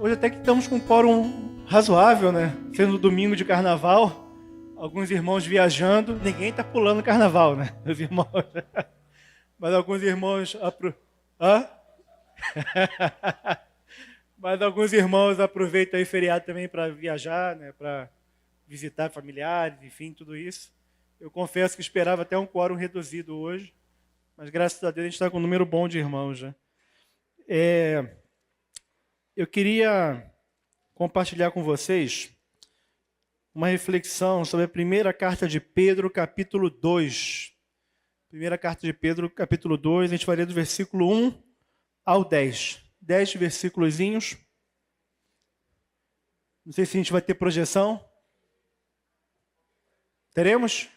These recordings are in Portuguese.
Hoje até que estamos com um quórum razoável, né? Sendo domingo de carnaval, alguns irmãos viajando, ninguém está pulando carnaval, né? Os irmãos. Mas alguns irmãos... Hã? Mas alguns irmãos aproveitam aí o feriado também para viajar, né? Para visitar familiares, enfim, tudo isso. Eu confesso que esperava até um quórum reduzido hoje, mas graças a Deus a gente está com um número bom de irmãos já. Eu queria compartilhar com vocês uma reflexão sobre a primeira carta de Pedro, capítulo 2. Primeira carta de Pedro, capítulo 2, a gente vai ler do versículo 1 ao 10. 10 versículozinhos. Não sei se a gente vai ter projeção. Teremos?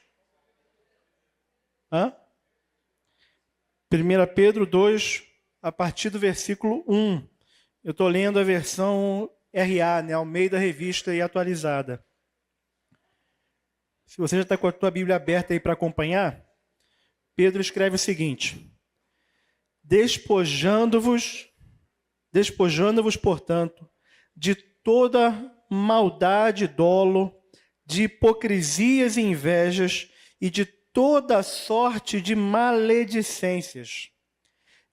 1 Pedro 2, a partir do versículo 1. Eu estou lendo a versão RA, né, Almeida Revista e Atualizada. Se você já está com a tua Bíblia aberta aí para acompanhar, Pedro escreve o seguinte: despojando-vos, portanto, de toda maldade e dolo, de hipocrisias e invejas e de toda sorte de maledicências.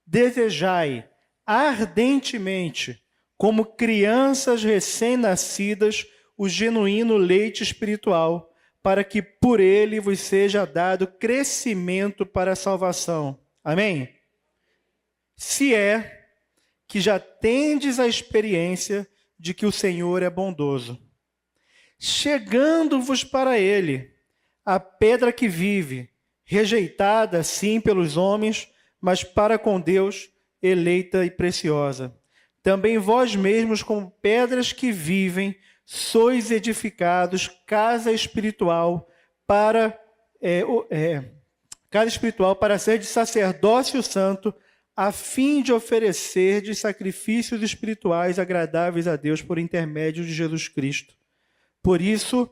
Desejai ardentemente, como crianças recém-nascidas, o genuíno leite espiritual, para que por ele vos seja dado crescimento para a salvação. Amém? Se é que já tendes a experiência de que o Senhor é bondoso. Chegando-vos para ele, a pedra que vive, rejeitada sim pelos homens, mas para com Deus, eleita e preciosa. Também vós mesmos, como pedras que vivem, sois edificados casa espiritual para ser de sacerdócio santo, a fim de oferecer de sacrifícios espirituais agradáveis a Deus por intermédio de Jesus Cristo. Por isso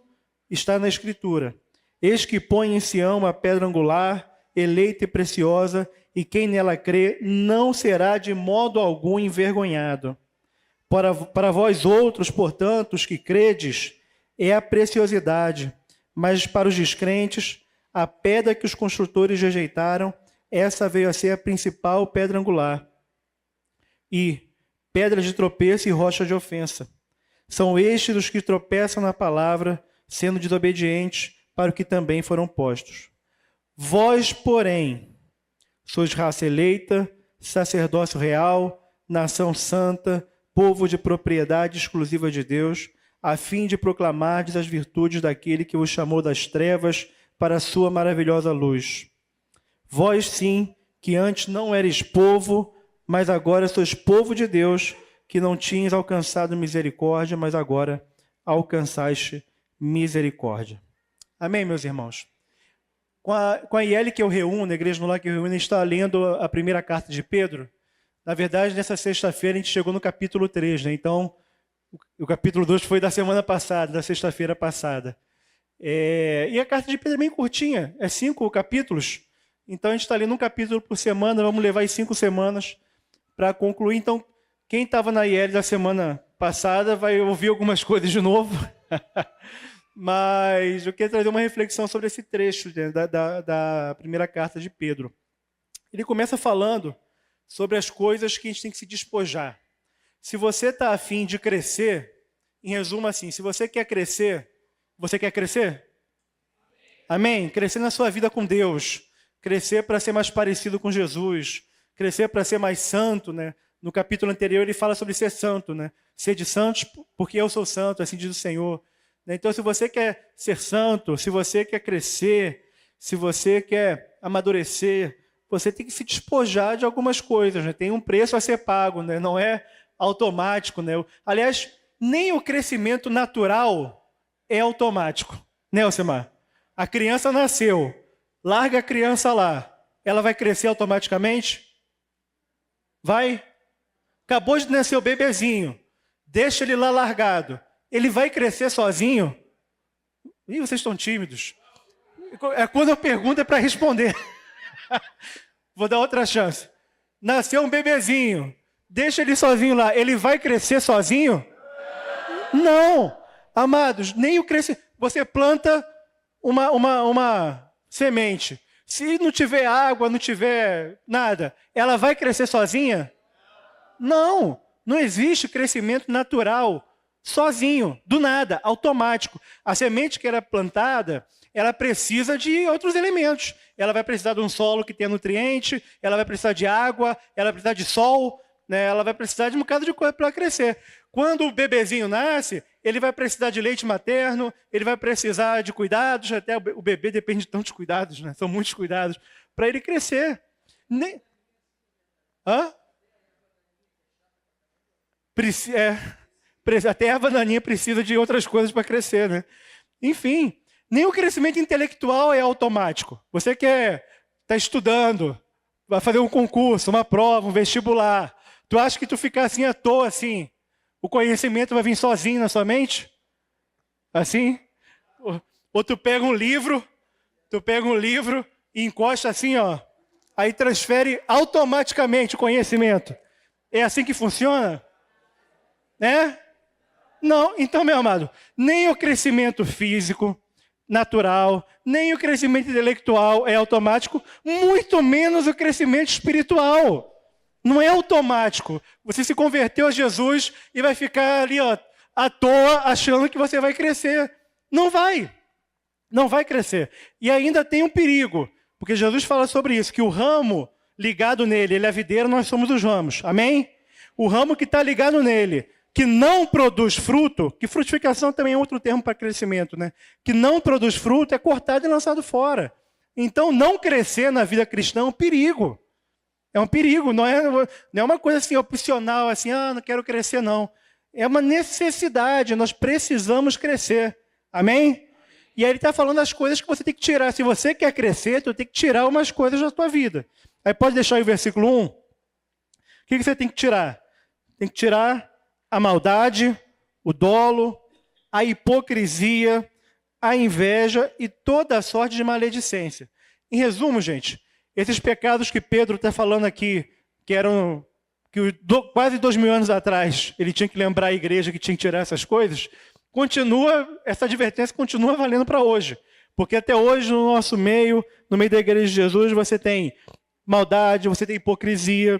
está na Escritura: eis que põe em Sião uma pedra angular, eleita e preciosa, e quem nela crê não será de modo algum envergonhado. Para vós outros, portanto, os que credes, é a preciosidade, mas para os descrentes, a pedra que os construtores rejeitaram, essa veio a ser a principal pedra angular. E pedra de tropeço e rocha de ofensa. São estes os que tropeçam na palavra, sendo desobedientes para o que também foram postos. Vós, porém, sois raça eleita, sacerdócio real, nação santa, povo de propriedade exclusiva de Deus, a fim de proclamardes as virtudes daquele que vos chamou das trevas para a sua maravilhosa luz. Vós, sim, que antes não eres povo, mas agora sois povo de Deus, que não tinhas alcançado misericórdia, mas agora alcançaste misericórdia. Amém, meus irmãos? Com a IL que eu reúno, a Igreja no Lar que eu reúno, a gente está lendo a primeira carta de Pedro. Na verdade, nessa sexta-feira, a gente chegou no capítulo 3, né? Então, o capítulo 2 foi da semana passada, da sexta-feira passada. E a carta de Pedro é bem curtinha, é 5 capítulos. Então, a gente está lendo um capítulo por semana, vamos levar 5 semanas para concluir. Então, quem estava na IL da semana passada vai ouvir algumas coisas de novo. Mas eu quero trazer uma reflexão sobre esse trecho, né, da primeira carta de Pedro. Ele começa falando sobre as coisas que a gente tem que se despojar. Se você está a fim de crescer, em resumo assim, se você quer crescer, você quer crescer? Amém? Crescer na sua vida com Deus, crescer para ser mais parecido com Jesus, crescer para ser mais santo, né? No capítulo anterior ele fala sobre ser santo, né? Ser de santos porque eu sou santo, assim diz o Senhor. Então, se você quer ser santo, se você quer crescer, se você quer amadurecer, você tem que se despojar de algumas coisas, né? Tem um preço a ser pago, né? Não é automático, né? Aliás, nem o crescimento natural é automático, né, Alcimar? A criança nasceu, larga a criança lá, ela vai crescer automaticamente? Vai? Acabou de nascer o bebezinho, deixa ele lá largado. Ele vai crescer sozinho? Ih, vocês estão tímidos. Quando eu pergunto é para responder. Vou dar outra chance. Nasceu um bebezinho. Deixa ele sozinho lá. Ele vai crescer sozinho? Não, amados, nem o crescimento. Você planta uma semente. Se não tiver água, não tiver nada, ela vai crescer sozinha? Não, não existe crescimento natural sozinho, do nada, automático. A semente que era plantada, ela precisa de outros elementos. Ela vai precisar de um solo que tenha nutriente, ela vai precisar de água, ela vai precisar de sol, né? Ela vai precisar de um bocado de coisa para crescer. Quando o bebezinho nasce, ele vai precisar de leite materno, ele vai precisar de cuidados, até o bebê depende de tantos cuidados, né? São muitos cuidados, para ele crescer. Hã? Até a bananinha precisa de outras coisas para crescer, né? Enfim, nem o crescimento intelectual é automático. Você está estudando, vai fazer um concurso, uma prova, um vestibular. Tu acha que tu ficar assim à toa, assim, o conhecimento vai vir sozinho na sua mente? Assim? Ou tu pega um livro e encosta assim, ó, aí transfere automaticamente o conhecimento. É assim que funciona? Né? Não, então, meu amado, nem o crescimento físico, natural, nem o crescimento intelectual é automático, muito menos o crescimento espiritual. Não é automático. Você se converteu a Jesus e vai ficar ali, ó, à toa, achando que você vai crescer. Não vai. Não vai crescer. E ainda tem um perigo, porque Jesus fala sobre isso, que o ramo ligado nele, ele é a videira, nós somos os ramos. Amém? O ramo que está ligado nele, que não produz fruto, que frutificação também é outro termo para crescimento, né? Que não produz fruto, é cortado e lançado fora. Então, não crescer na vida cristã é um perigo. É um perigo, não é uma coisa assim opcional, assim, não quero crescer, não. É uma necessidade, nós precisamos crescer. Amém? E aí ele está falando as coisas que você tem que tirar. Se você quer crescer, tu tem que tirar umas coisas da tua vida. Aí pode deixar aí o versículo 1. O que você tem que tirar? Tem que tirar a maldade, o dolo, a hipocrisia, a inveja e toda a sorte de maledicência. Em resumo, gente, esses pecados que Pedro está falando aqui, quase 2000 anos atrás, ele tinha que lembrar a igreja que tinha que tirar essas coisas, essa advertência continua valendo para hoje. Porque até hoje, no nosso meio, no meio da igreja de Jesus, você tem maldade, você tem hipocrisia,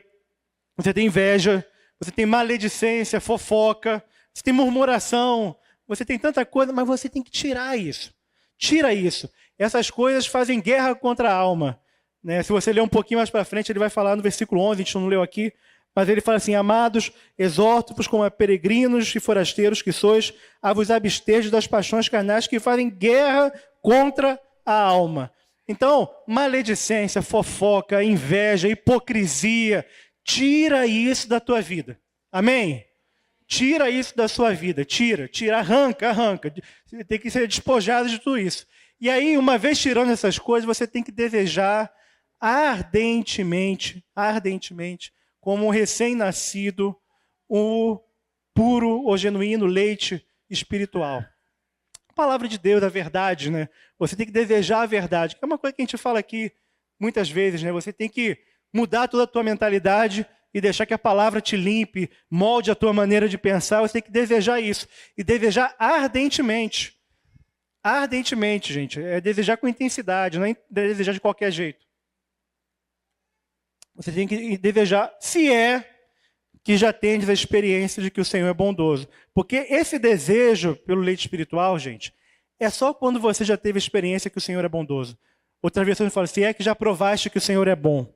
você tem inveja, você tem maledicência, fofoca, você tem murmuração, você tem tanta coisa, mas você tem que tirar isso. Tira isso. Essas coisas fazem guerra contra a alma. Né? Se você ler um pouquinho mais para frente, ele vai falar no versículo 11, a gente não leu aqui, mas ele fala assim: amados, exorto-vos como a peregrinos e forasteiros que sois, a vos absterdes das paixões carnais que fazem guerra contra a alma. Então, maledicência, fofoca, inveja, hipocrisia, tira isso da tua vida. Amém? Tira isso da sua vida. Tira, arranca. Você tem que ser despojado de tudo isso. E aí, uma vez tirando essas coisas, você tem que desejar ardentemente, como um recém-nascido, o puro ou genuíno leite espiritual. A palavra de Deus, a verdade, né? Você tem que desejar a verdade, que é uma coisa que a gente fala aqui muitas vezes, né? Você tem que mudar toda a tua mentalidade e deixar que a palavra te limpe, molde a tua maneira de pensar. Você tem que desejar isso. E desejar ardentemente. Ardentemente, gente. É desejar com intensidade, não é desejar de qualquer jeito. Você tem que desejar, se é que já tendes a experiência de que o Senhor é bondoso. Porque esse desejo pelo leite espiritual, gente, é só quando você já teve a experiência que o Senhor é bondoso. Outra versão fala, se é que já provaste que o Senhor é bom.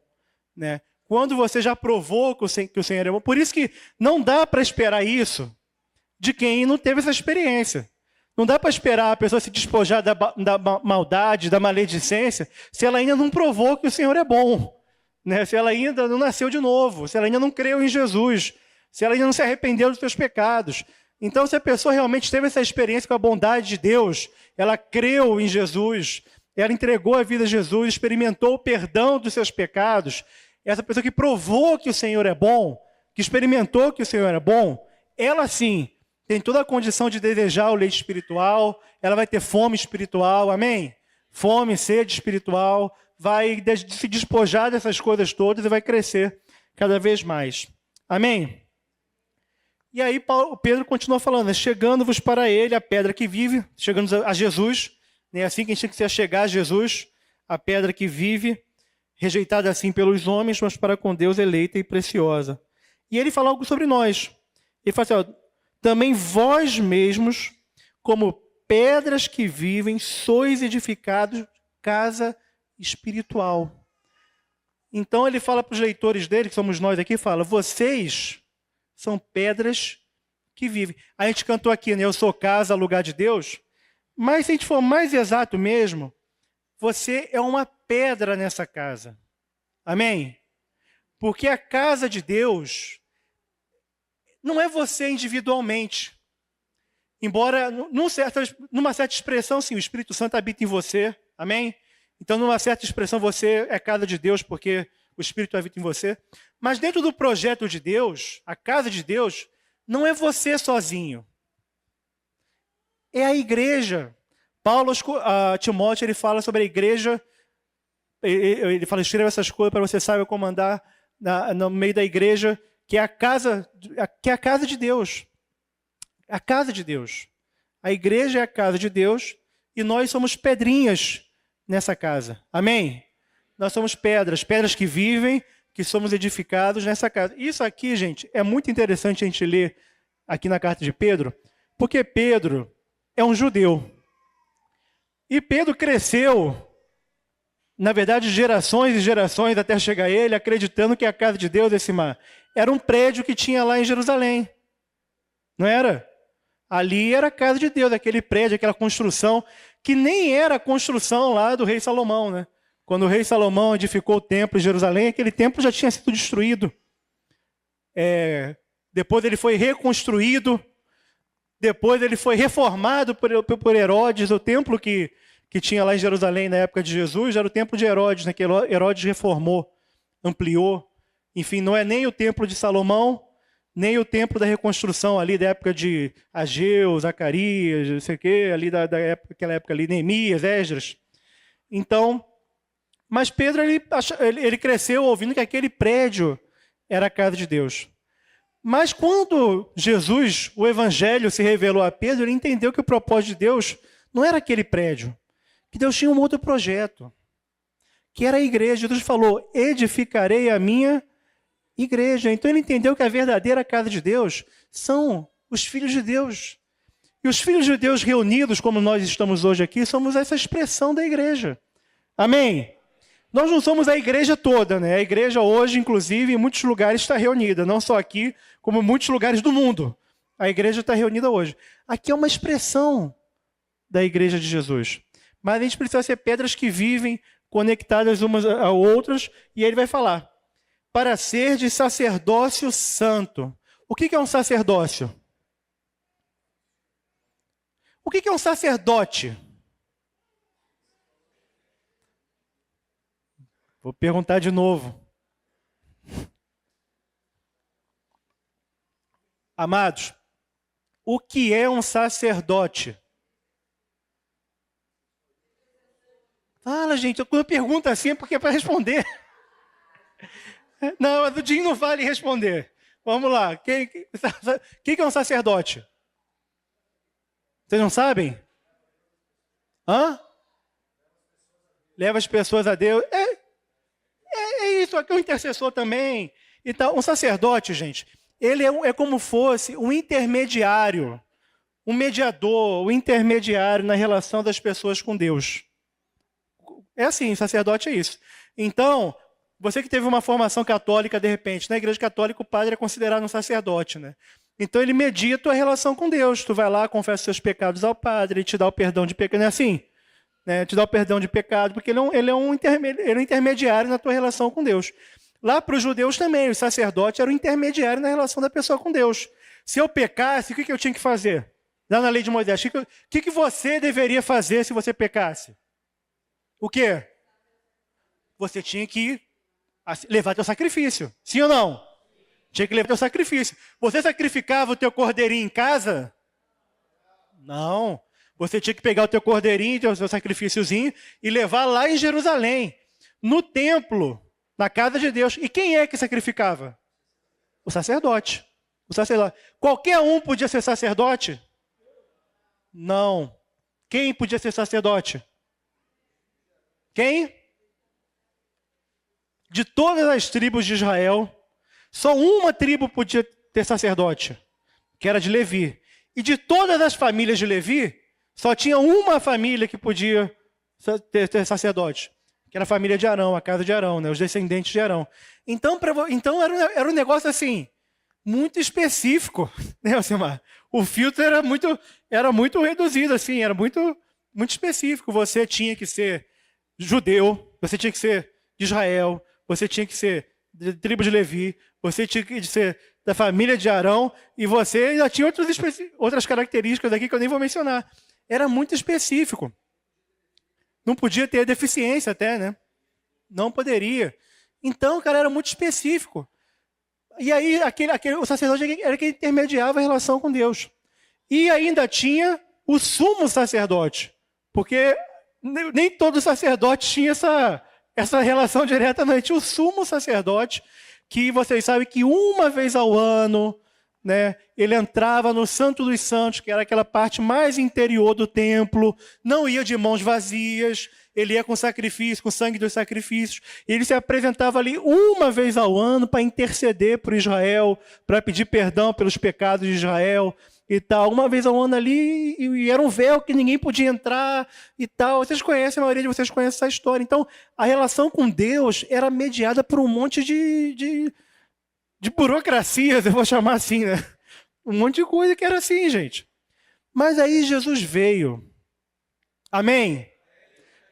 Né? Quando você já provou que o Senhor é bom. Por isso que não dá para esperar isso de quem não teve essa experiência. Não dá para esperar a pessoa se despojar da maldade, da maledicência, se ela ainda não provou que o Senhor é bom. Né? Se ela ainda não nasceu de novo, se ela ainda não creu em Jesus, se ela ainda não se arrependeu dos seus pecados. Então, se a pessoa realmente teve essa experiência com a bondade de Deus, ela creu em Jesus, ela entregou a vida a Jesus, experimentou o perdão dos seus pecados, essa pessoa que provou que o Senhor é bom, que experimentou que o Senhor é bom, ela sim tem toda a condição de desejar o leite espiritual, ela vai ter fome espiritual, amém? Fome, sede espiritual, vai se despojar dessas coisas todas e vai crescer cada vez mais. Amém? E aí Pedro continua falando, né? Chegando-vos para ele, a pedra que vive, chegando a Jesus, né? Assim que a gente tem que se chegar a Jesus, a pedra que vive, rejeitada assim pelos homens, mas para com Deus eleita e preciosa. E ele fala algo sobre nós. Ele fala assim, ó, também vós mesmos, como pedras que vivem, sois edificados casa espiritual. Então ele fala para os leitores dele, que somos nós aqui, fala, vocês são pedras que vivem. A gente cantou aqui, né? Eu sou casa, lugar de Deus. Mas se a gente for mais exato mesmo, você é uma pedra nessa casa. Amém? Porque a casa de Deus não é você individualmente. Embora, numa certa expressão, sim, o Espírito Santo habita em você. Amém? Então, numa certa expressão, você é casa de Deus porque o Espírito habita em você. Mas dentro do projeto de Deus, a casa de Deus, não é você sozinho. É a igreja. Paulo, a Timóteo, ele fala sobre a igreja. Ele fala, escreva essas coisas para você saiba como andar no meio da igreja, que é a casa de Deus. A casa de Deus. A igreja é a casa de Deus e nós somos pedrinhas nessa casa. Amém? Nós somos pedras que vivem, que somos edificados nessa casa. Isso aqui, gente, é muito interessante a gente ler aqui na carta de Pedro, porque Pedro é um judeu. E Pedro cresceu, na verdade, gerações e gerações até chegar a ele, acreditando que a casa de Deus, era um prédio que tinha lá em Jerusalém. Não era? Ali era a casa de Deus, aquele prédio, aquela construção, que nem era a construção lá do rei Salomão, né? Quando o rei Salomão edificou o templo em Jerusalém, aquele templo já tinha sido destruído. Depois ele foi reconstruído, depois ele foi reformado por Herodes. O templo que tinha lá em Jerusalém na época de Jesus era o templo de Herodes, né? Que Herodes reformou, ampliou. Enfim, não é nem o templo de Salomão, nem o templo da reconstrução ali da época de Ageu, Zacarias, não sei o quê, ali daquela época ali, Neemias, Esdras. Então, mas Pedro, ele cresceu ouvindo que aquele prédio era a casa de Deus. Mas quando Jesus, o Evangelho, se revelou a Pedro, ele entendeu que o propósito de Deus não era aquele prédio, que Deus tinha um outro projeto, que era a igreja. Jesus falou, edificarei a minha igreja. Então ele entendeu que a verdadeira casa de Deus são os filhos de Deus. E os filhos de Deus reunidos, como nós estamos hoje aqui, somos essa expressão da igreja. Amém? Nós não somos a igreja toda, né? A igreja hoje, inclusive, em muitos lugares está reunida, não só aqui, como em muitos lugares do mundo. A igreja está reunida hoje. Aqui é uma expressão da igreja de Jesus. Mas a gente precisa ser pedras que vivem conectadas umas a outras, e ele vai falar, para ser de sacerdócio santo. O que é um sacerdócio? O que é um sacerdote? Vou perguntar de novo. Amados, o que é um sacerdote? Fala, gente, quando eu pergunto assim é porque é para responder. Não, a do Dinho não vale responder. Vamos lá. O que é um sacerdote? Vocês não sabem? Hã? Leva as pessoas a Deus. É isso, aqui é um intercessor também. Então, um sacerdote, gente, ele é como fosse um intermediário, um mediador, um intermediário na relação das pessoas com Deus. É assim, sacerdote é isso. Então, você que teve uma formação católica, de repente, na igreja católica o padre é considerado um sacerdote, né? Então ele media a tua relação com Deus. Tu vai lá, confessa os seus pecados ao padre, ele te dá o perdão de pecado, não é assim? Né? Te dá o perdão de pecado, porque ele é um intermediário na tua relação com Deus. Lá para os judeus também, o sacerdote era o intermediário na relação da pessoa com Deus. Se eu pecasse, o que eu tinha que fazer? Lá na lei de Moisés, o que você deveria fazer se você pecasse? O quê? Você tinha que levar teu sacrifício. Sim ou não? Tinha que levar teu sacrifício. Você sacrificava o teu cordeirinho em casa? Não. Você tinha que pegar o teu cordeirinho, o teu sacrifíciozinho, e levar lá em Jerusalém, no templo, na casa de Deus. E quem é que sacrificava? O sacerdote. O sacerdote. Qualquer um podia ser sacerdote? Não. Quem podia ser sacerdote? Quem? De todas as tribos de Israel, só uma tribo podia ter sacerdote, que era de Levi. E de todas as famílias de Levi, só tinha uma família que podia ter sacerdote, que era a família de Arão, a casa de Arão, né? Os descendentes de Arão. Então era um negócio assim, muito específico, né, Alcimar? O filtro era muito reduzido, assim, era muito específico. Você tinha que ser judeu, você tinha que ser de Israel, você tinha que ser da tribo de Levi, você tinha que ser da família de Arão, e você ainda tinha outras características aqui que eu nem vou mencionar. Era muito específico. Não podia ter deficiência até, né? Não poderia. Então, cara, era muito específico. E aí, o sacerdote era quem intermediava a relação com Deus. E ainda tinha o sumo sacerdote, porque nem todo sacerdote tinha essa relação direta, não. Tinha o sumo sacerdote, que vocês sabem que uma vez ao ano, né, ele entrava no Santo dos Santos, que era aquela parte mais interior do templo, não ia de mãos vazias, ele ia com sacrifício, com sangue dos sacrifícios, e ele se apresentava ali uma vez ao ano para interceder por Israel, para pedir perdão pelos pecados de Israel e tal. Uma vez ao ano ali, e era um véu que ninguém podia entrar e tal. Vocês conhecem, a maioria de vocês conhece essa história. Então, a relação com Deus era mediada por um monte de burocracias, eu vou chamar assim, né? Um monte de coisa que era assim, gente. Mas aí Jesus veio. Amém?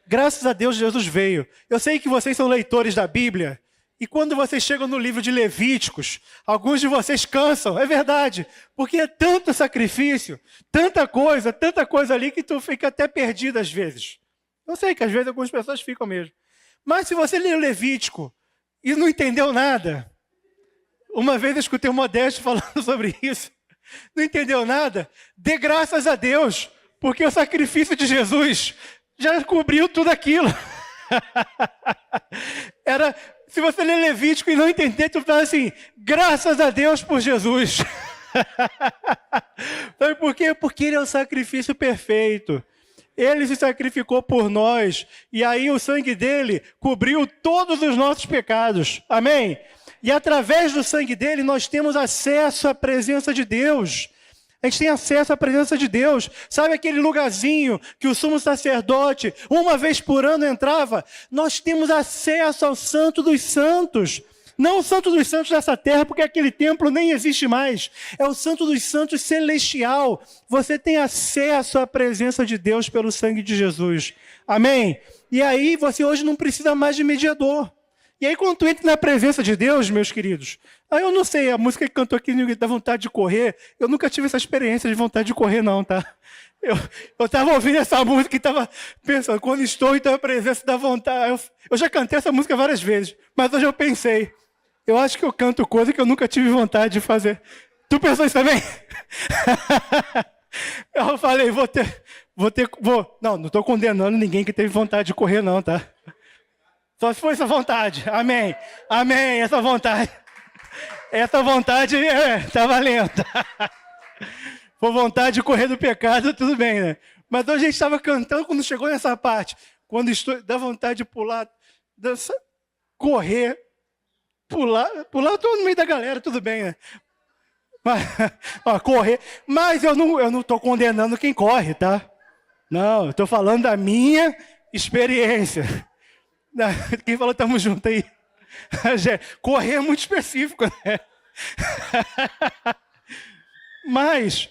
Graças a Deus, Jesus veio. Eu sei que vocês são leitores da Bíblia, e quando vocês chegam no livro de Levíticos, alguns de vocês cansam, é verdade, porque é tanto sacrifício, tanta coisa ali que tu fica até perdido às vezes. Eu sei que às vezes algumas pessoas ficam mesmo. Mas se você lê o Levítico e não entendeu nada, uma vez eu escutei o Modesto falando sobre isso, não entendeu nada, dê graças a Deus, porque o sacrifício de Jesus já cobriu tudo aquilo. Se você ler Levítico e não entender, tu fala assim, graças a Deus por Jesus. Sabe por quê? Porque ele é o sacrifício perfeito. Ele se sacrificou por nós, e aí o sangue dele cobriu todos os nossos pecados. Amém? E através do sangue dele nós temos acesso à presença de Deus. A gente tem acesso à presença de Deus. Sabe aquele lugarzinho que o sumo sacerdote, uma vez por ano, entrava? Nós temos acesso ao Santo dos Santos. Não o Santo dos Santos dessa terra, porque aquele templo nem existe mais. É o Santo dos Santos celestial. Você tem acesso à presença de Deus pelo sangue de Jesus. Amém? E aí você hoje não precisa mais de mediador. E aí quando tu entra na presença de Deus, meus queridos, aí eu não sei, a música que cantou aqui dá vontade de correr, eu nunca tive essa experiência de vontade de correr não, tá? Eu estava ouvindo essa música e estava pensando, quando estou em tua presença dá vontade. Eu já cantei essa música várias vezes, mas hoje eu pensei, eu acho que eu canto coisa que eu nunca tive vontade de fazer. Tu pensou isso também? Eu falei, não estou condenando ninguém que teve vontade de correr não, tá? Só se for essa vontade. Amém. Amém. Essa vontade. Essa vontade tá valendo. For vontade de correr do pecado, tudo bem, né? Mas hoje a gente estava cantando quando chegou nessa parte. Quando dá vontade de pular, dançar, correr, pular, eu tô no meio da galera, tudo bem, né? Mas, correr. Mas eu não estou condenando quem corre, tá? Não, eu estou falando da minha experiência. Quem falou estamos juntos aí? Correr é muito específico, né? Mas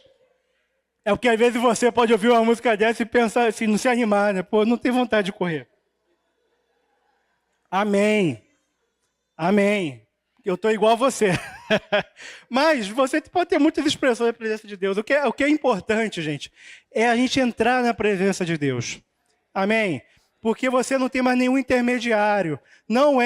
é porque às vezes você pode ouvir uma música dessa e pensar assim, não se animar, né? Pô, não tem vontade de correr. Amém. Amém. Eu estou igual a você. Mas você pode ter muitas expressões da presença de Deus. O que é importante, gente, é a gente entrar na presença de Deus. Amém? Porque você não tem mais nenhum intermediário. Não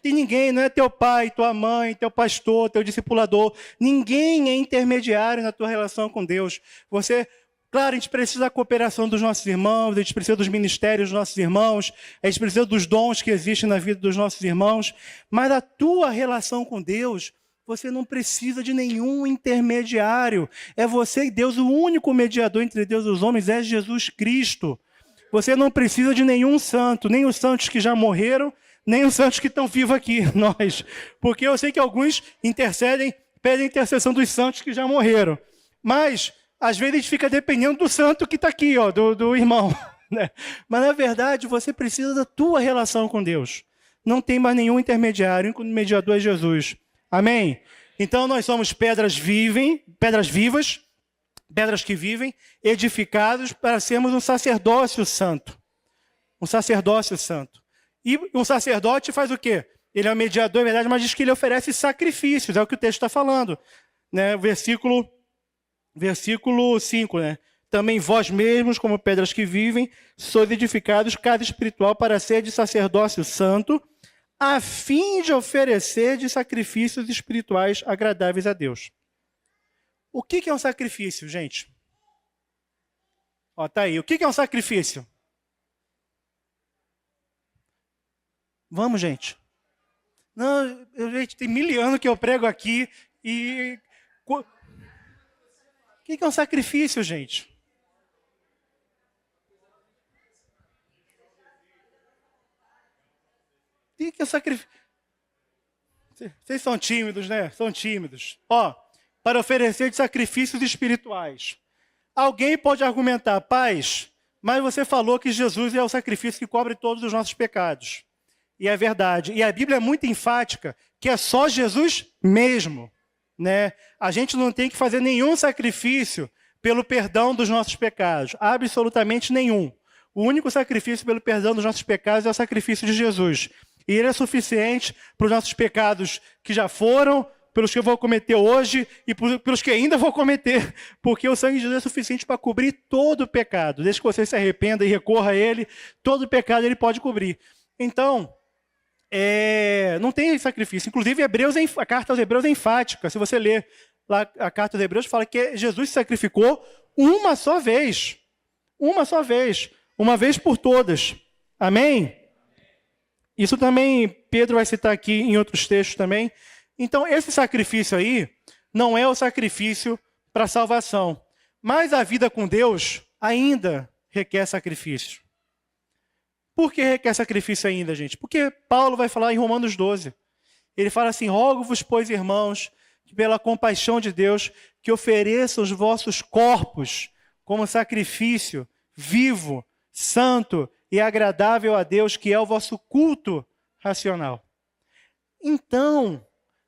tem ninguém, não é teu pai, tua mãe, teu pastor, teu discipulador. Ninguém é intermediário na tua relação com Deus. Claro, a gente precisa da cooperação dos nossos irmãos, a gente precisa dos ministérios dos nossos irmãos, a gente precisa dos dons que existem na vida dos nossos irmãos, mas a tua relação com Deus, Você não precisa de nenhum intermediário. É você e Deus, o único mediador entre Deus e os homens é Jesus Cristo. Você não precisa de nenhum santo, nem os santos que já morreram, nem os santos que estão vivos aqui, nós. Porque eu sei que alguns intercedem, pedem a intercessão dos santos que já morreram. Mas, às vezes, a gente fica dependendo do santo que está aqui, ó, do irmão. Né? Mas, na verdade, você precisa da tua relação com Deus. Não tem mais nenhum intermediário, o único mediador é Jesus. Amém? Então, nós somos pedras vivas, pedras que vivem, edificados para sermos um sacerdócio santo. Um sacerdócio santo. E um sacerdote faz o quê? Ele é um mediador, é verdade, mas diz que ele oferece sacrifícios, é o que o texto está falando. Né? Versículo 5, né? Também vós mesmos, como pedras que vivem, sois edificados casa espiritual para ser de sacerdócio santo, a fim de oferecer de sacrifícios espirituais agradáveis a Deus. O que é um sacrifício, gente? Ó, tá aí. O que é um sacrifício? Vamos, gente. Não, gente, tem 1000 anos que eu prego aqui e... O que é um sacrifício, gente? O que é um sacrifício? Vocês são tímidos, né? São tímidos. Ó, para oferecer de sacrifícios espirituais. Alguém pode argumentar, paz, mas você falou que Jesus é o sacrifício que cobre todos os nossos pecados. E é verdade. E a Bíblia é muito enfática que é só Jesus mesmo. Né? A gente não tem que fazer nenhum sacrifício pelo perdão dos nossos pecados. Absolutamente nenhum. O único sacrifício pelo perdão dos nossos pecados é o sacrifício de Jesus. E ele é suficiente para os nossos pecados que já foram, pelos que eu vou cometer hoje e pelos que ainda vou cometer. Porque o sangue de Jesus é suficiente para cobrir todo o pecado. Desde que você se arrependa e recorra a ele, todo o pecado ele pode cobrir. Então... não tem sacrifício. Inclusive, a carta aos Hebreus é enfática. Se você ler lá a carta aos Hebreus, fala que Jesus se sacrificou uma só vez. Uma só vez. Uma vez por todas. Amém? Isso também Pedro vai citar aqui em outros textos também. Então, esse sacrifício aí não é o sacrifício para salvação. Mas a vida com Deus ainda requer sacrifício. Por que requer sacrifício ainda, gente? Porque Paulo vai falar em Romanos 12. Ele fala assim, rogo-vos, pois, irmãos, que pela compaixão de Deus, que ofereçam os vossos corpos como sacrifício vivo, santo e agradável a Deus, que é o vosso culto racional. Então,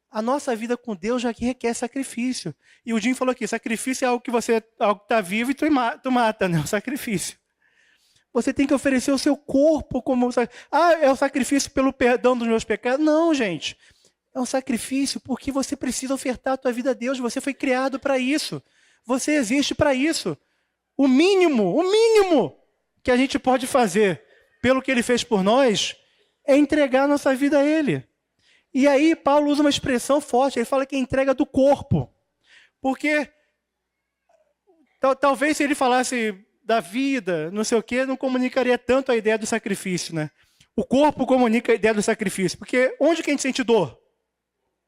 a nossa vida com Deus já requer sacrifício. E o Jim falou aqui, sacrifício é algo que está vivo e tu mata, né? O sacrifício. Você tem que oferecer o seu corpo como... é o sacrifício pelo perdão dos meus pecados? Não, gente. É um sacrifício porque você precisa ofertar a tua vida a Deus. Você foi criado para isso. Você existe para isso. O mínimo que a gente pode fazer pelo que Ele fez por nós é entregar a nossa vida a Ele. E aí Paulo usa uma expressão forte. Ele fala que é entrega do corpo. Porque talvez se ele falasse... da vida, não sei o quê, não comunicaria tanto a ideia do sacrifício, né? O corpo comunica a ideia do sacrifício, porque onde que a gente sente dor?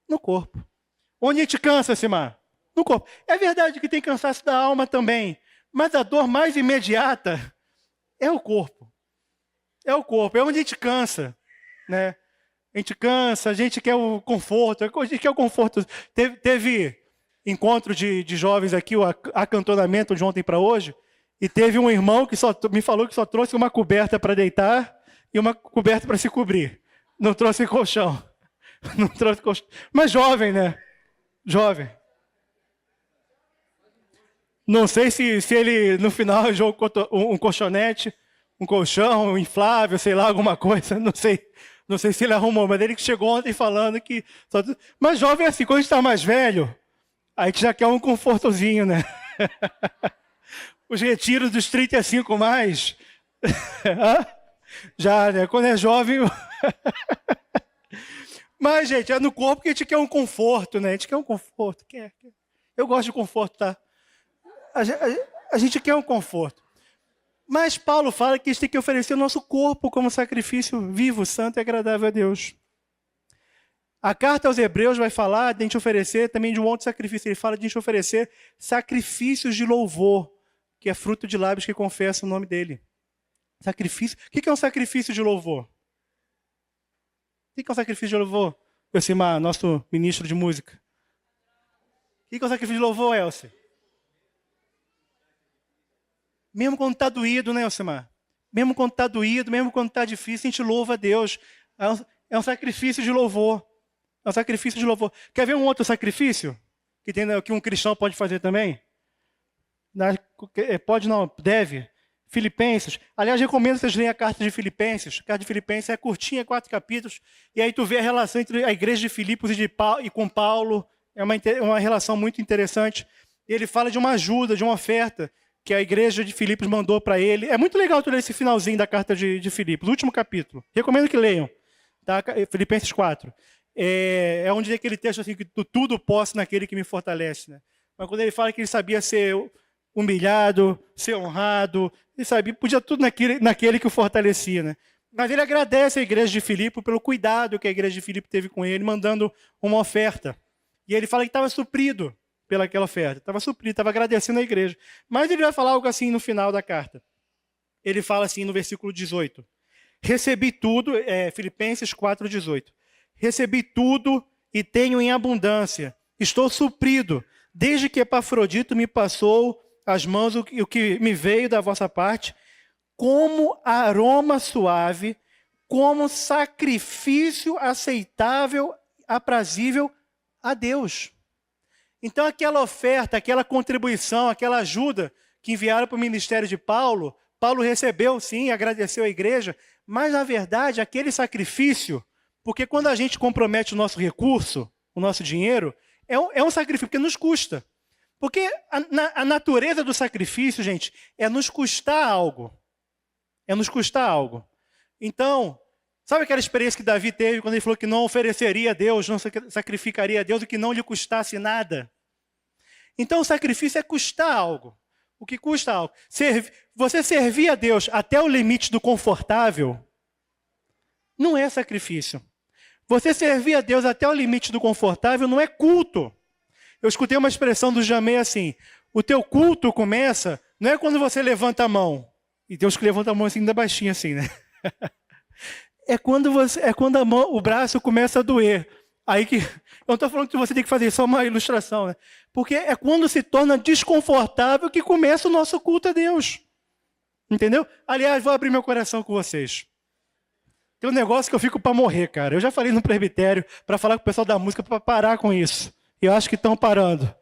No corpo. Onde a gente cansa, Simar? No corpo. É verdade que tem cansaço da alma também, mas a dor mais imediata é o corpo. É o corpo, é onde a gente cansa, né? A gente cansa, a gente quer o conforto, a gente quer o conforto. Teve encontro de jovens aqui, o acantonamento de ontem para hoje, e teve um irmão que me falou que só trouxe uma coberta para deitar e uma coberta para se cobrir. Não trouxe colchão. Não trouxe colchão. Mas jovem, né? Jovem. Não sei se ele, no final, jogou um colchonete, um colchão, um inflável, sei lá, alguma coisa. Não sei. Não sei se ele arrumou, mas ele que chegou ontem falando que... Mas jovem é assim, quando a gente está mais velho, a gente já quer um confortozinho, né? Os retiros dos 35 mais, já, né? Quando é jovem... Mas, gente, é no corpo que a gente quer um conforto, né? A gente quer um conforto. Eu gosto de conforto, tá? A gente quer um conforto. Mas Paulo fala que a gente tem que oferecer o nosso corpo como sacrifício vivo, santo e agradável a Deus. A carta aos Hebreus vai falar de a gente oferecer também de um outro sacrifício. Ele fala de a gente oferecer sacrifícios de louvor, que é fruto de lábios que confessam o nome dele. Sacrifício. O que é um sacrifício de louvor? O que é um sacrifício de louvor? Elcimar, nosso ministro de música. O que é um sacrifício de louvor, Elci? Mesmo quando está doído, né, Elcimar? Mesmo quando está doído, mesmo quando está difícil, a gente louva a Deus. É um sacrifício de louvor. É um sacrifício de louvor. Quer ver um outro sacrifício? Que um cristão pode fazer também? Pode não, deve. Filipenses. Aliás, recomendo vocês lerem a carta de Filipenses. A carta de Filipenses é curtinha, 4 capítulos. E aí tu vê a relação entre a igreja de Filipos e com Paulo. É uma relação muito interessante. E ele fala de uma ajuda, de uma oferta que a igreja de Filipos mandou para ele. É muito legal tu ler esse finalzinho da carta de Filipos, o último capítulo. Recomendo que leiam. Tá? Filipenses 4. É onde tem aquele texto assim, que tudo posso naquele que me fortalece. Né? Mas quando ele fala que ele sabia ser humilhado, ser honrado, ele sabia, podia tudo naquele que o fortalecia. Né? Mas ele agradece a igreja de Filipe pelo cuidado que a igreja de Filipe teve com ele, mandando uma oferta. E ele fala que estava suprido pelaquela oferta. Estava suprido, estava agradecendo a igreja. Mas ele vai falar algo assim no final da carta. Ele fala assim no versículo 18. Recebi tudo, Filipenses 4,18. Recebi tudo e tenho em abundância. Estou suprido, desde que Epafrodito me passou as mãos o que me veio da vossa parte, como aroma suave, como sacrifício aceitável, aprazível a Deus. Então aquela oferta, aquela contribuição, aquela ajuda que enviaram para o ministério de Paulo, Paulo recebeu sim, agradeceu a igreja, mas na verdade aquele sacrifício, porque quando a gente compromete o nosso recurso, o nosso dinheiro, é um sacrifício, porque nos custa. Porque a natureza do sacrifício, gente, é nos custar algo. É nos custar algo. Então, sabe aquela experiência que Davi teve quando ele falou que não ofereceria a Deus, não sacrificaria a Deus o que não lhe custasse nada? Então o sacrifício é custar algo. O que custa algo. Você servir a Deus até o limite do confortável não é sacrifício. Você servir a Deus até o limite do confortável não é culto. Eu escutei uma expressão do Jamé assim, o teu culto começa, não é quando você levanta a mão, e Deus que levanta a mão assim, ainda baixinho assim, né? É quando o braço começa a doer. Aí que, eu não estou falando que você tem que fazer, só uma ilustração, né? Porque é quando se torna desconfortável que começa o nosso culto a Deus. Entendeu? Aliás, vou abrir meu coração com vocês. Tem um negócio que eu fico para morrer, cara. Eu já falei no presbitério para falar com o pessoal da música para parar com isso. E eu acho que estão parando.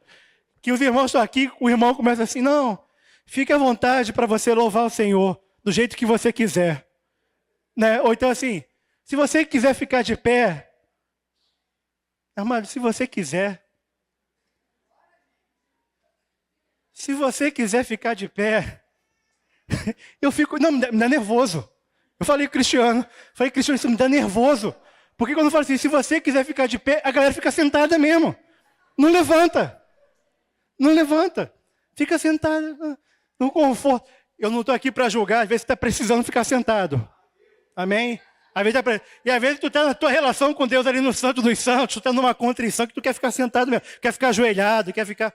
Que os irmãos estão aqui, o irmão começa assim, não, fique à vontade para você louvar o Senhor do jeito que você quiser. Né? Ou então assim, se você quiser ficar de pé, amado, se você quiser ficar de pé, eu fico, não, me dá nervoso. Eu falei, Cristiano, isso me dá nervoso. Porque quando eu falo assim, se você quiser ficar de pé, a galera fica sentada mesmo. Não levanta. Não levanta. Fica sentada no conforto. Eu não estou aqui para julgar, às vezes você está precisando ficar sentado. Amém? E às vezes tu está na tua relação com Deus ali no Santo dos Santos, tu está numa contrição que tu quer ficar sentado mesmo, quer ficar ajoelhado, quer ficar...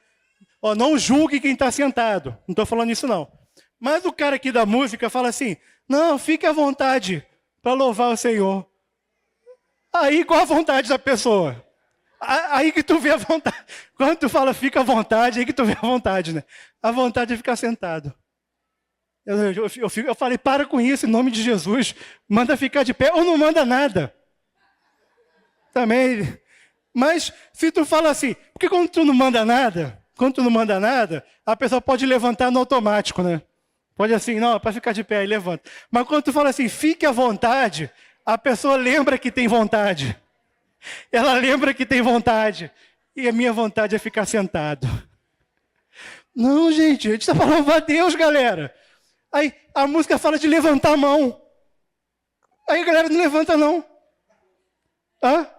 Ó, não julgue quem está sentado. Não estou falando isso não. Mas o cara aqui da música fala assim, não, fique à vontade para louvar o Senhor. Aí qual a vontade da pessoa? Aí que tu vê a vontade. Quando tu fala fica à vontade, aí que tu vê a vontade, né? A vontade é ficar sentado. Eu falei, para com isso, em nome de Jesus. Manda ficar de pé ou não manda nada. Também. Mas se tu fala assim, porque quando tu não manda nada, a pessoa pode levantar no automático, né? Pode assim, não, para ficar de pé, aí levanta. Mas quando tu fala assim, fique à vontade, a pessoa lembra que tem vontade. Ela lembra que tem vontade. E a minha vontade é ficar sentado. Não, gente, a gente está falando a Deus, galera. Aí a música fala de levantar a mão. Aí a galera não levanta, não. Hã?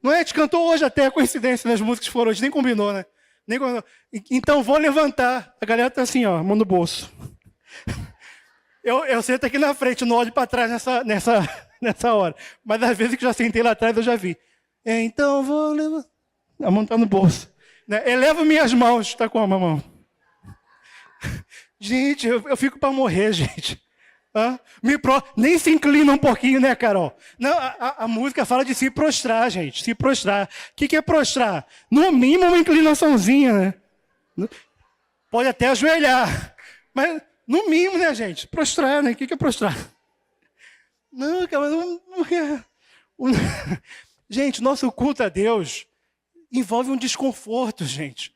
Não é? A gente cantou hoje até, a coincidência nas músicas que foram hoje, nem combinou, né? Nem combinou. Então vou levantar. A galera está assim, ó, mão no bolso. Eu sento aqui na frente, não olho para trás nessa hora. Mas às vezes que já sentei lá atrás, eu já vi. Então vou levar. A mão está no bolso. Né? Elevo minhas mãos. Está com a mão. Gente, eu fico para morrer, gente. Nem se inclina um pouquinho, né, Carol? Não, a música fala de se prostrar, gente. Se prostrar. O que é prostrar? No mínimo uma inclinaçãozinha, né? Pode até ajoelhar. Mas no mínimo, né, gente? Prostrar, né? O que é prostrar? Não, cara, não é. Gente, nosso culto a Deus envolve um desconforto, gente.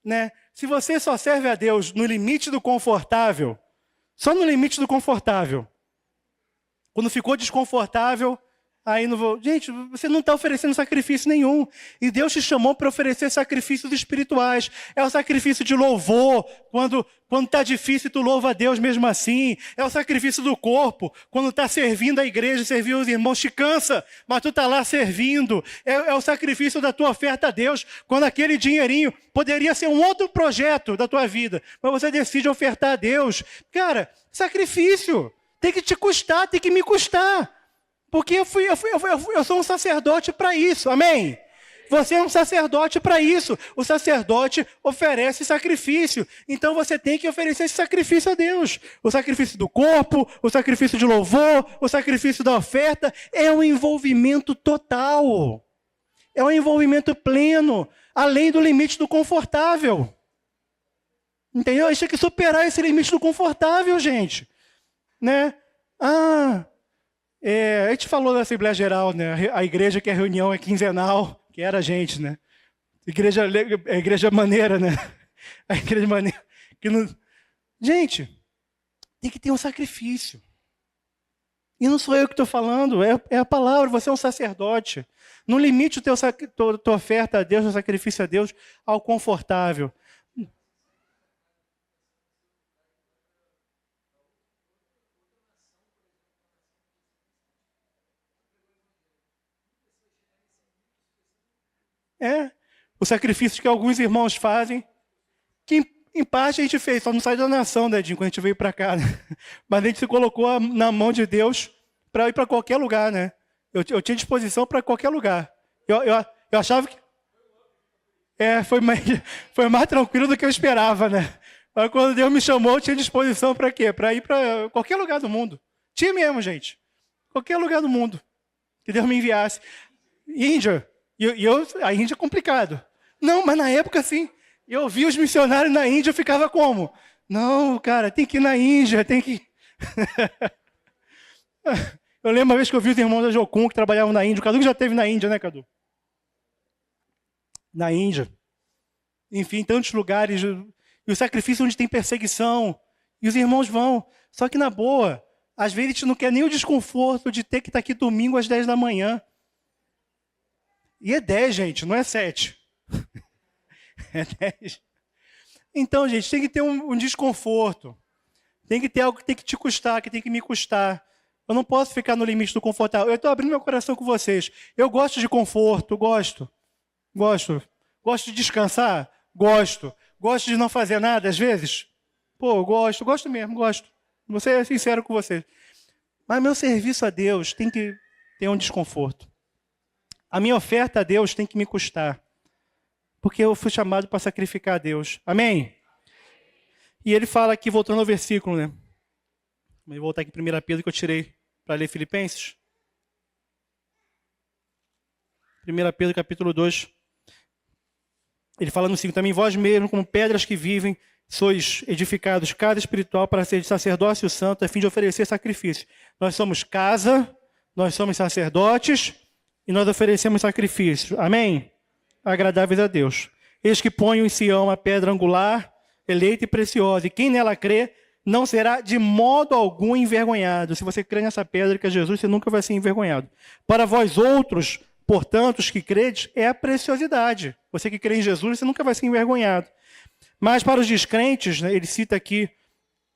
Né? Se você só serve a Deus no limite do confortável, só no limite do confortável, quando ficou desconfortável, aí não vou... Gente, você não está oferecendo sacrifício nenhum. E Deus te chamou para oferecer sacrifícios espirituais. É o sacrifício de louvor, quando está difícil, tu louva a Deus mesmo assim. É o sacrifício do corpo, quando está servindo a igreja, servir os irmãos, te cansa, mas tu está lá servindo. É o sacrifício da tua oferta a Deus, quando aquele dinheirinho poderia ser um outro projeto da tua vida, mas você decide ofertar a Deus. Cara, sacrifício tem que te custar, tem que me custar. Porque eu sou um sacerdote para isso, amém? Você é um sacerdote para isso. O sacerdote oferece sacrifício. Então você tem que oferecer esse sacrifício a Deus. O sacrifício do corpo, o sacrifício de louvor, o sacrifício da oferta. É um envolvimento total. É um envolvimento pleno, além do limite do confortável. Entendeu? A gente tem que superar esse limite do confortável, gente. Né? A gente falou da Assembleia Geral, né? A igreja que a reunião é quinzenal, que era a gente, né? A igreja maneira, né? A igreja maneira. Que não... Gente, tem que ter um sacrifício. E não sou eu que estou falando, é a palavra, você é um sacerdote. Não limite tua oferta a Deus, o sacrifício a Deus, ao confortável. O sacrifício que alguns irmãos fazem, que em parte a gente fez, só não sai da nação, né, Edinho, quando a gente veio para cá. Né? Mas a gente se colocou na mão de Deus para ir para qualquer lugar, né? Eu tinha disposição para qualquer lugar. Eu achava que... foi mais tranquilo do que eu esperava, né? Mas quando Deus me chamou, eu tinha disposição para quê? Para ir para qualquer lugar do mundo. Tinha mesmo, gente. Qualquer lugar do mundo. Que Deus me enviasse. Índia. A Índia é complicado. Não, mas na época, sim. Eu vi os missionários na Índia, eu ficava como? Não, cara, tem que ir na Índia, tem que... Eu lembro uma vez que eu vi os irmãos da Jocum que trabalhavam na Índia. O Cadu já esteve na Índia, né, Cadu? Na Índia. Enfim, tantos lugares. E o sacrifício onde tem perseguição. E os irmãos vão. Só que na boa, às vezes a gente não quer nem o desconforto de ter que estar aqui domingo às 10 da manhã. E é 10, gente, não é 7. É 10. Então, gente, tem que ter um desconforto. Tem que ter algo que tem que te custar, que tem que me custar. Eu não posso ficar no limite do confortável. Eu estou abrindo meu coração com vocês. Eu gosto de conforto, gosto. Gosto de descansar? Gosto. Gosto de não fazer nada, às vezes? Pô, gosto mesmo, gosto. Vou ser sincero com vocês. Mas meu serviço a Deus tem que ter um desconforto. A minha oferta a Deus tem que me custar. Porque eu fui chamado para sacrificar a Deus. Amém? E ele fala aqui, voltando ao versículo, né? Vou voltar aqui em 1 Pedro que eu tirei para ler Filipenses. 1 Pedro capítulo 2. Ele fala no 5, também vós mesmos, como pedras que vivem, sois edificados casa espiritual para ser de sacerdócio santo, a fim de oferecer sacrifício. Nós somos casa, nós somos sacerdotes e nós oferecemos sacrifícios. Amém? Agradáveis a Deus. Eis que ponho em Sião a pedra angular, eleita e preciosa, e quem nela crê não será de modo algum envergonhado. Se você crê nessa pedra que é Jesus, você nunca vai ser envergonhado. Para vós outros, portanto, os que credes, é a preciosidade. Você que crê em Jesus, você nunca vai ser envergonhado. Mas para os descrentes, né, ele cita aqui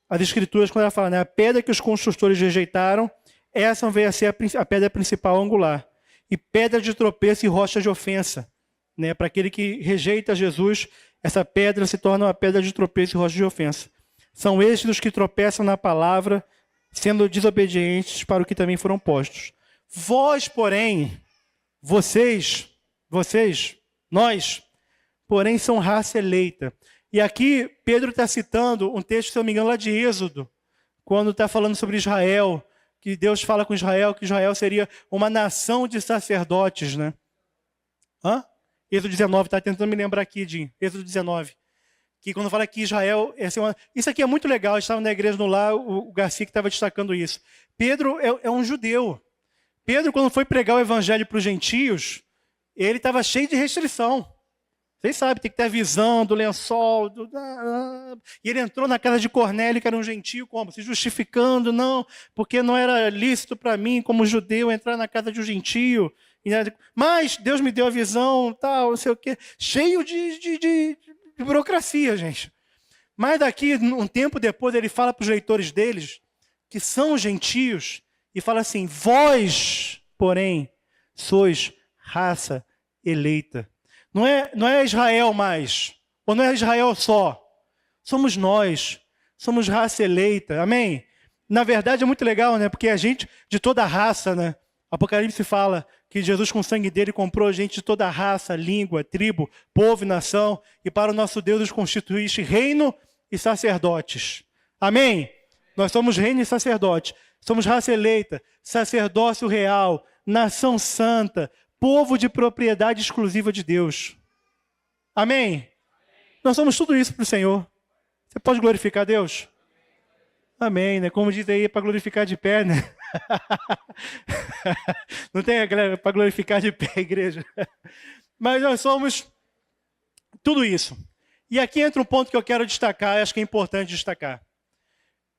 as Escrituras, quando ela fala, né, a pedra que os construtores rejeitaram, essa veio a ser a pedra principal angular. E pedra de tropeço e rocha de ofensa. Né, para aquele que rejeita Jesus, essa pedra se torna uma pedra de tropeço e rocha de ofensa. São estes os que tropeçam na palavra, sendo desobedientes para o que também foram postos. Vós, porém, Nós, porém, são raça eleita. E aqui Pedro está citando um texto, se eu não me engano, lá de Êxodo, quando está falando sobre Israel, que Deus fala com Israel, que Israel seria uma nação de sacerdotes, né? Êxodo 19, está tentando me lembrar aqui, Jim. Êxodo 19. Que quando fala que Israel... Isso aqui é muito legal, eu estava na igreja no lar, o Garcia que estava destacando isso. Pedro é um judeu. Pedro, quando foi pregar o evangelho para os gentios, ele estava cheio de restrição. Vocês sabem, tem que ter a visão do lençol. E ele entrou na casa de Cornélio, que era um gentio, como? Se justificando, não, porque não era lícito para mim, como judeu, entrar na casa de um gentio. Mas Deus me deu a visão, tal, não sei o quê. Cheio de burocracia, gente. Mas daqui, um tempo depois, ele fala para os leitores deles, que são gentios, e fala assim: vós, porém, sois raça eleita. Não é Israel mais, ou não é Israel só. Somos nós, somos raça eleita, amém? Na verdade é muito legal, né? Porque a gente, de toda a raça, né? Apocalipse fala que Jesus com o sangue dele comprou a gente de toda a raça, língua, tribo, povo e nação, e para o nosso Deus os constituíste reino e sacerdotes. Amém? Nós somos reino e sacerdote, somos raça eleita, sacerdócio real, nação santa, povo de propriedade exclusiva de Deus. Amém? Nós somos tudo isso para o Senhor. Você pode glorificar Deus? Amém, né? Como diz aí, é para glorificar de pé, né? Não tem para glorificar de pé, igreja. Mas nós somos tudo isso. E aqui entra um ponto que eu quero destacar, acho que é importante destacar.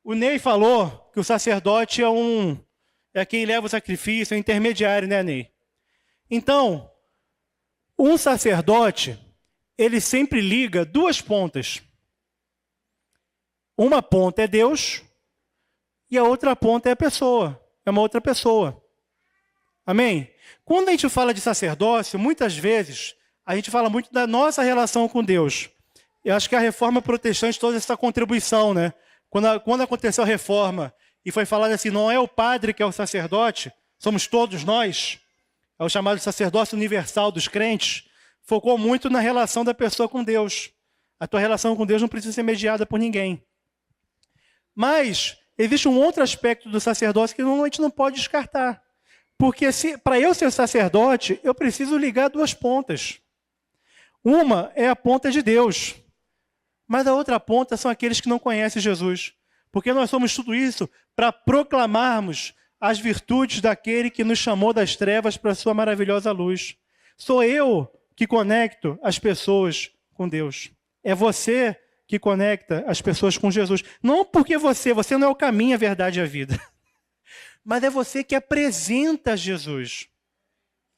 O Ney falou que o sacerdote é quem leva o sacrifício, é o intermediário, né, Ney? Então, um sacerdote, ele sempre liga duas pontas. Uma ponta é Deus e a outra ponta é a pessoa, é uma outra pessoa. Amém? Quando a gente fala de sacerdócio, muitas vezes, a gente fala muito da nossa relação com Deus. Eu acho que a reforma protestante trouxe essa contribuição, né? Quando aconteceu a reforma e foi falado assim, não é o padre que é o sacerdote, somos todos nós. É o chamado sacerdócio universal dos crentes, focou muito na relação da pessoa com Deus. A tua relação com Deus não precisa ser mediada por ninguém. Mas existe um outro aspecto do sacerdócio que a gente não pode descartar. Porque para eu ser sacerdote, eu preciso ligar duas pontas. Uma é a ponta de Deus, mas a outra ponta são aqueles que não conhecem Jesus. Porque nós somos tudo isso para proclamarmos as virtudes daquele que nos chamou das trevas para a sua maravilhosa luz. Sou eu que conecto as pessoas com Deus. É você que conecta as pessoas com Jesus. Não porque você não é o caminho, a verdade e a vida. Mas é você que apresenta Jesus.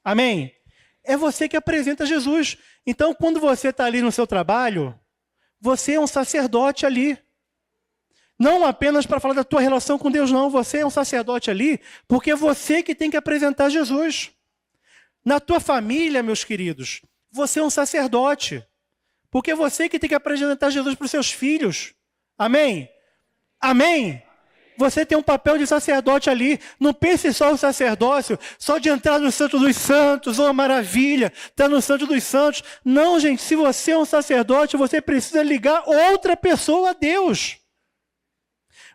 Amém? É você que apresenta Jesus. Então, quando você está ali no seu trabalho, você é um sacerdote ali. Não apenas para falar da tua relação com Deus, não. Você é um sacerdote ali, porque é você que tem que apresentar Jesus. Na tua família, meus queridos, você é um sacerdote. Porque é você que tem que apresentar Jesus para os seus filhos. Amém? Amém? Você tem um papel de sacerdote ali. Não pense só o sacerdócio, só de entrar no Santo dos Santos, oh maravilha, está no Santo dos Santos. Não, gente, se você é um sacerdote, você precisa ligar outra pessoa a Deus.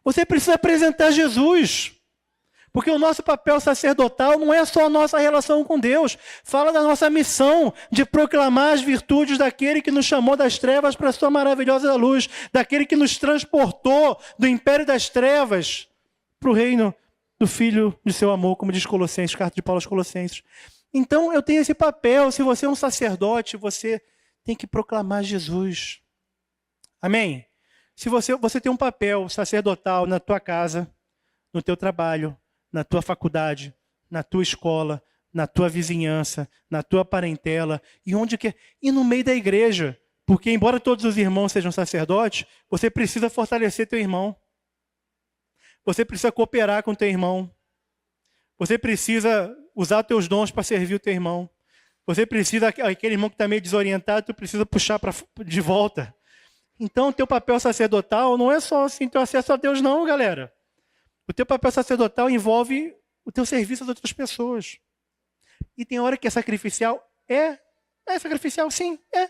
Você precisa apresentar Jesus. Porque o nosso papel sacerdotal não é só a nossa relação com Deus. Fala da nossa missão de proclamar as virtudes daquele que nos chamou das trevas para a sua maravilhosa luz. Daquele que nos transportou do império das trevas para o reino do Filho de seu amor, como diz Colossenses, carta de Paulo aos Colossenses. Então eu tenho esse papel. Se você é um sacerdote, você tem que proclamar Jesus. Amém? Se você tem um papel sacerdotal na tua casa, no teu trabalho, na tua faculdade, na tua escola, na tua vizinhança, na tua parentela, e onde quer, e no meio da igreja, porque embora todos os irmãos sejam sacerdotes, você precisa fortalecer teu irmão. Você precisa cooperar com teu irmão. Você precisa usar teus dons para servir o teu irmão. Você precisa, aquele irmão que está meio desorientado, tu precisa puxar de volta. Então, o teu papel sacerdotal não é só assim, teu acesso a Deus, não, galera. O teu papel sacerdotal envolve o teu serviço às outras pessoas. E tem hora que é sacrificial. É sacrificial, sim, é.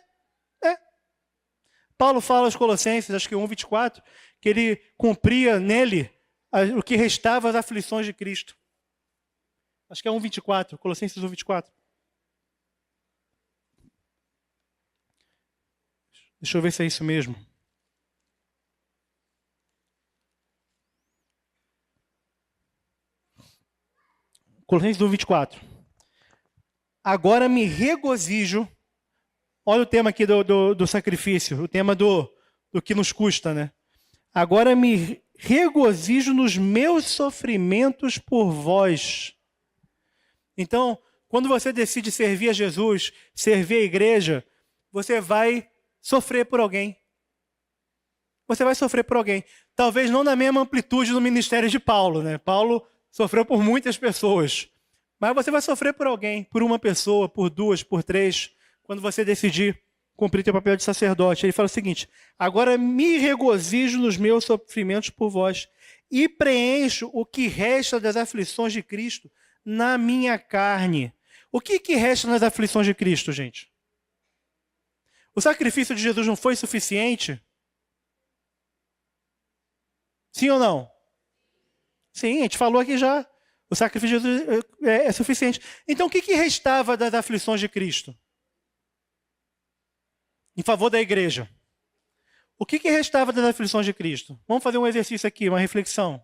Paulo fala aos Colossenses, acho que 1:24, que ele cumpria nele o que restava as aflições de Cristo. Acho que é 1:24, Colossenses 1:24. Deixa eu ver se é isso mesmo. Colossenses 1:24. Agora me regozijo. Olha o tema aqui do sacrifício, o tema do que nos custa, né? Agora me regozijo nos meus sofrimentos por vós. Então, quando você decide servir a Jesus, servir a igreja, você vai sofrer por alguém. Você vai sofrer por alguém. Talvez não na mesma amplitude do ministério de Paulo, né? Paulo sofreu por muitas pessoas. Mas você vai sofrer por alguém, por uma pessoa, por duas, por três, quando você decidir cumprir seu papel de sacerdote. Ele fala o seguinte: agora me regozijo nos meus sofrimentos por vós e preencho o que resta das aflições de Cristo na minha carne. O que resta nas aflições de Cristo, gente? O sacrifício de Jesus não foi suficiente? Sim ou não? Sim, a gente falou aqui já. O sacrifício de Jesus é suficiente. Então, o que restava das aflições de Cristo? Em favor da igreja. O que restava das aflições de Cristo? Vamos fazer um exercício aqui, uma reflexão.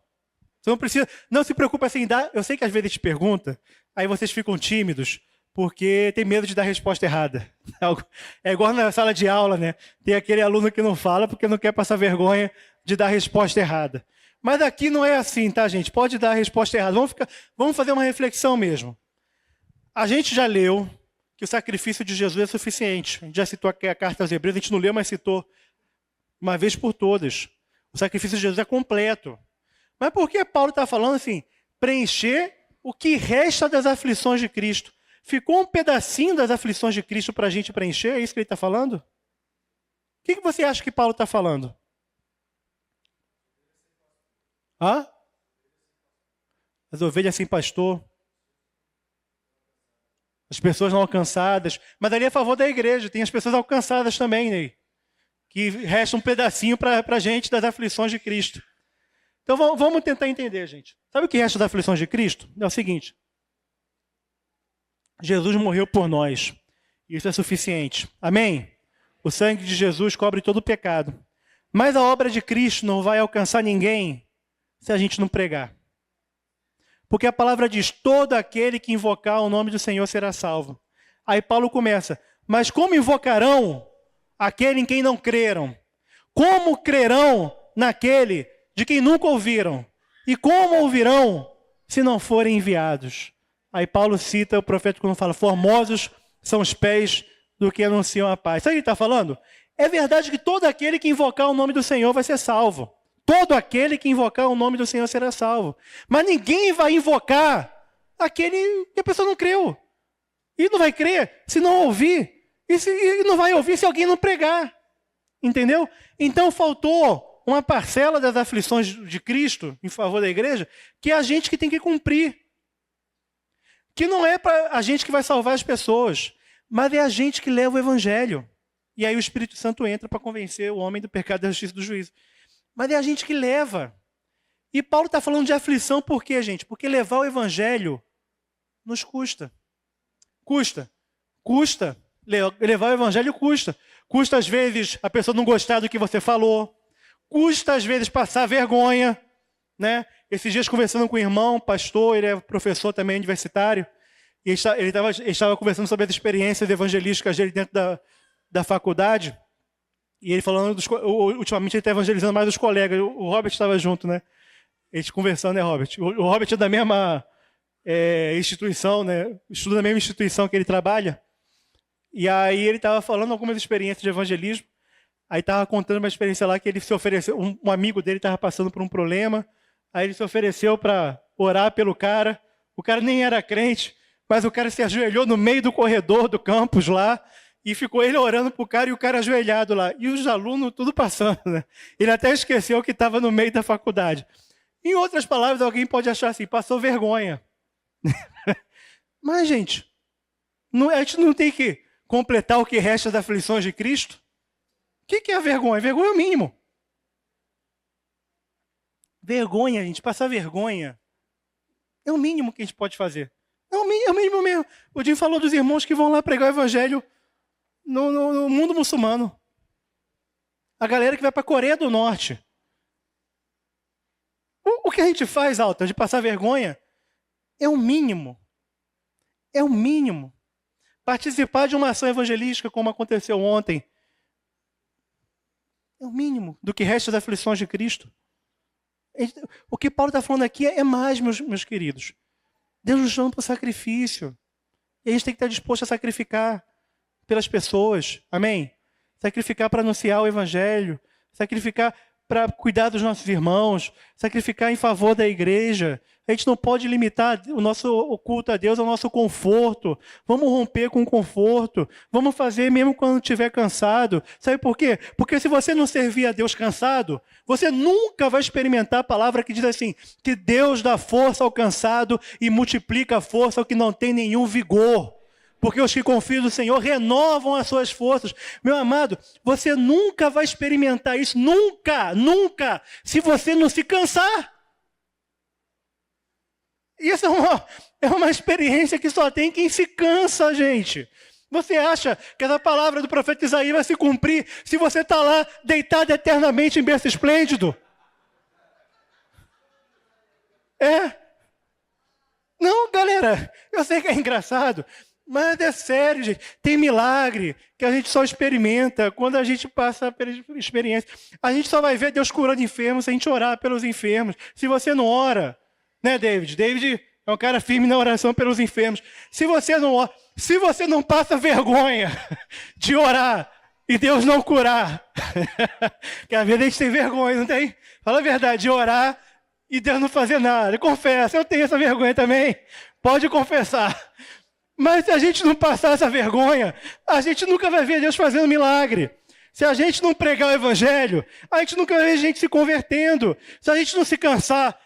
Você não se preocupe assim, eu sei que às vezes te pergunta, aí vocês ficam tímidos, porque tem medo de dar resposta errada. É igual na sala de aula, né? Tem aquele aluno que não fala porque não quer passar vergonha de dar a resposta errada. Mas aqui não é assim, tá, gente? Pode dar a resposta errada. Vamos fazer uma reflexão mesmo. A gente já leu que o sacrifício de Jesus é suficiente. A gente já citou aqui a carta aos Hebreus, a gente não leu, mas citou uma vez por todas. O sacrifício de Jesus é completo. Mas por que Paulo está falando assim? Preencher o que resta das aflições de Cristo. Ficou um pedacinho das aflições de Cristo para a gente preencher? É isso que ele está falando? O que você acha que Paulo está falando? Hã? As ovelhas sem pastor. As pessoas não alcançadas. Mas ali é a favor da igreja. Tem as pessoas alcançadas também, né? Que resta um pedacinho para a gente das aflições de Cristo. Então vamos tentar entender, gente. Sabe o que resta das aflições de Cristo? É o seguinte. Jesus morreu por nós. Isso é suficiente. Amém? O sangue de Jesus cobre todo o pecado. Mas a obra de Cristo não vai alcançar ninguém se a gente não pregar. Porque a palavra diz, todo aquele que invocar o nome do Senhor será salvo. Aí Paulo começa, mas como invocarão aquele em quem não creram? Como crerão naquele de quem nunca ouviram? E como ouvirão se não forem enviados? Aí Paulo cita o profeta quando fala, formosos são os pés do que anunciam a paz. Sabe o que ele está falando? É verdade que todo aquele que invocar o nome do Senhor vai ser salvo. Todo aquele que invocar o nome do Senhor será salvo. Mas ninguém vai invocar aquele que a pessoa não creu. E não vai crer se não ouvir. E não vai ouvir se alguém não pregar. Entendeu? Então faltou uma parcela das aflições de Cristo em favor da igreja, que é a gente que tem que cumprir. Que não é para a gente que vai salvar as pessoas, mas é a gente que leva o evangelho. E aí o Espírito Santo entra para convencer o homem do pecado, da justiça e do juízo. Mas é a gente que leva. E Paulo está falando de aflição por quê, gente? Porque levar o evangelho nos custa. Custa. Levar o evangelho custa. Custa, às vezes, a pessoa não gostar do que você falou. Custa, às vezes, passar vergonha. Né? Esses dias, conversando com o irmão, pastor, ele é professor também universitário, e ele estava conversando sobre as experiências evangelísticas dele dentro da faculdade. E ele falando, ultimamente ele está evangelizando mais os colegas. O Robert estava junto, né? Eles conversando, né, Robert? O Robert é da mesma instituição, né? Estuda na mesma instituição que ele trabalha. E aí ele estava falando algumas experiências de evangelismo. Aí estava contando uma experiência lá que ele se ofereceu, um amigo dele estava passando por um problema. Aí ele se ofereceu para orar pelo cara. O cara nem era crente, mas o cara se ajoelhou no meio do corredor do campus lá. E ficou ele orando para o cara e o cara ajoelhado lá. E os alunos tudo passando, né? Ele até esqueceu que estava no meio da faculdade. Em outras palavras, alguém pode achar assim, passou vergonha. Mas, gente, A gente não tem que completar o que resta das aflições de Cristo? O que é a vergonha? Vergonha é o mínimo. Vergonha, gente, passar vergonha é o mínimo que a gente pode fazer. É o mínimo mesmo. O Jim falou dos irmãos que vão lá pregar o evangelho no mundo muçulmano. A galera que vai para a Coreia do Norte. O que a gente faz, Alta, de passar vergonha, é o mínimo. É o mínimo. Participar de uma ação evangelística, como aconteceu ontem, é o mínimo do que resta das aflições de Cristo. O que Paulo está falando aqui é mais, meus queridos. Deus nos chama para o sacrifício. E a gente tem que estar disposto a sacrificar pelas pessoas. Amém? Sacrificar para anunciar o evangelho. Sacrificar para cuidar dos nossos irmãos. Sacrificar em favor da igreja. A gente não pode limitar o culto a Deus ao nosso conforto. Vamos romper com o conforto. Vamos fazer mesmo quando estiver cansado. Sabe por quê? Porque se você não servir a Deus cansado, você nunca vai experimentar a palavra que diz assim, que Deus dá força ao cansado e multiplica a força ao que não tem nenhum vigor. Porque os que confiam no Senhor renovam as suas forças. Meu amado, você nunca vai experimentar isso. Nunca, nunca, se você não se cansar. Isso é uma experiência que só tem quem se cansa, gente. Você acha que essa palavra do profeta Isaías vai se cumprir se você está lá deitado eternamente em berço esplêndido? Não, galera, eu sei que é engraçado, mas é sério, gente. Tem milagre que a gente só experimenta quando a gente passa pela experiência. A gente só vai ver Deus curando enfermos se a gente orar pelos enfermos. Se você não ora... Né, David? David é um cara firme na oração pelos enfermos. Se você não passa vergonha de orar e Deus não curar, que às vezes a gente tem vergonha, não tem? Fala a verdade, de orar e Deus não fazer nada. Confessa, eu tenho essa vergonha também. Pode confessar. Mas se a gente não passar essa vergonha, a gente nunca vai ver Deus fazendo milagre. Se a gente não pregar o evangelho, a gente nunca vai ver gente se convertendo. Se a gente não se cansar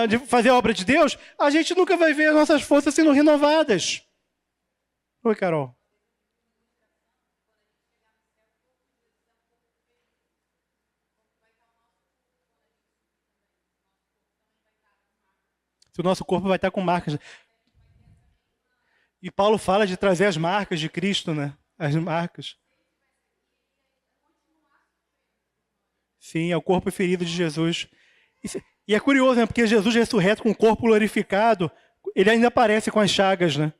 de fazer a obra de Deus, a gente nunca vai ver as nossas forças sendo renovadas. Oi, Carol. Se o nosso corpo vai estar com marcas. E Paulo fala de trazer as marcas de Cristo, né? As marcas. Sim, é o corpo ferido de Jesus. E é curioso, né? Porque Jesus ressurreto com o corpo glorificado, ele ainda aparece com as chagas, né?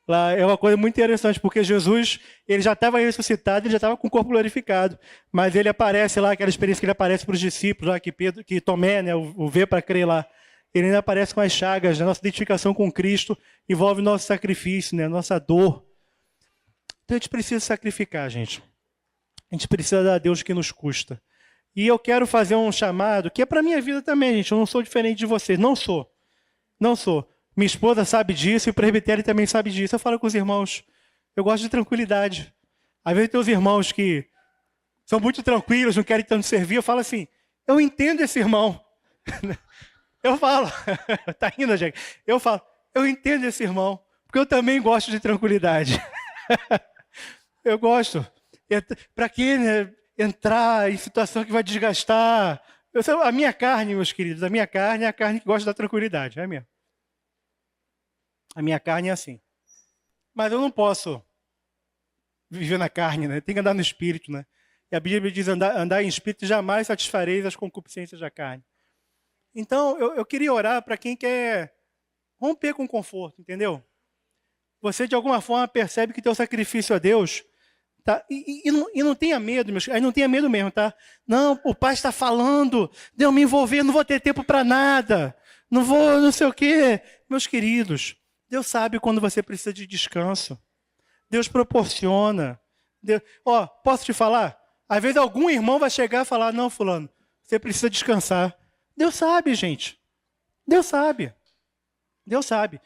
Lá é uma coisa muito interessante, porque Jesus, ele já estava ressuscitado, ele já estava com o corpo glorificado. Mas ele aparece lá, aquela experiência que ele aparece para os discípulos, lá, que Tomé, né, o vê para crer lá. Ele ainda aparece com as chagas, né? Nossa identificação com Cristo envolve nosso sacrifício, né? Nossa dor. Então a gente precisa sacrificar, gente. A gente precisa dar a Deus o que nos custa. E eu quero fazer um chamado, que é para a minha vida também, gente. Eu não sou diferente de vocês. Não sou. Não sou. Minha esposa sabe disso e o presbitério também sabe disso. Eu falo com os irmãos. Eu gosto de tranquilidade. Às vezes tem os irmãos que são muito tranquilos, não querem tanto servir. Eu falo assim, eu entendo esse irmão. Eu falo. Tá rindo, gente? Eu falo, eu entendo esse irmão. Porque eu também gosto de tranquilidade. Eu gosto. Para quê, né? Entrar em situação que vai desgastar. A minha carne, meus queridos, a minha carne é a carne que gosta da tranquilidade, é mesmo. A minha carne é assim. Mas eu não posso viver na carne, né? Tem que andar no espírito, né? E a Bíblia diz, andar em espírito jamais satisfareis as concupiscências da carne. Então, eu queria orar para quem quer romper com o conforto, entendeu? Você, de alguma forma, percebe que teu sacrifício a Deus... Tá? E não tenha medo, meus queridos. Não tenha medo mesmo, tá? Não, o pai está falando, de eu me envolver, não vou ter tempo para nada. Não vou, não sei o quê. Meus queridos, Deus sabe quando você precisa de descanso. Deus proporciona. Posso te falar? Às vezes algum irmão vai chegar e falar, não, fulano, você precisa descansar. Deus sabe, gente. Deus sabe. Deus sabe.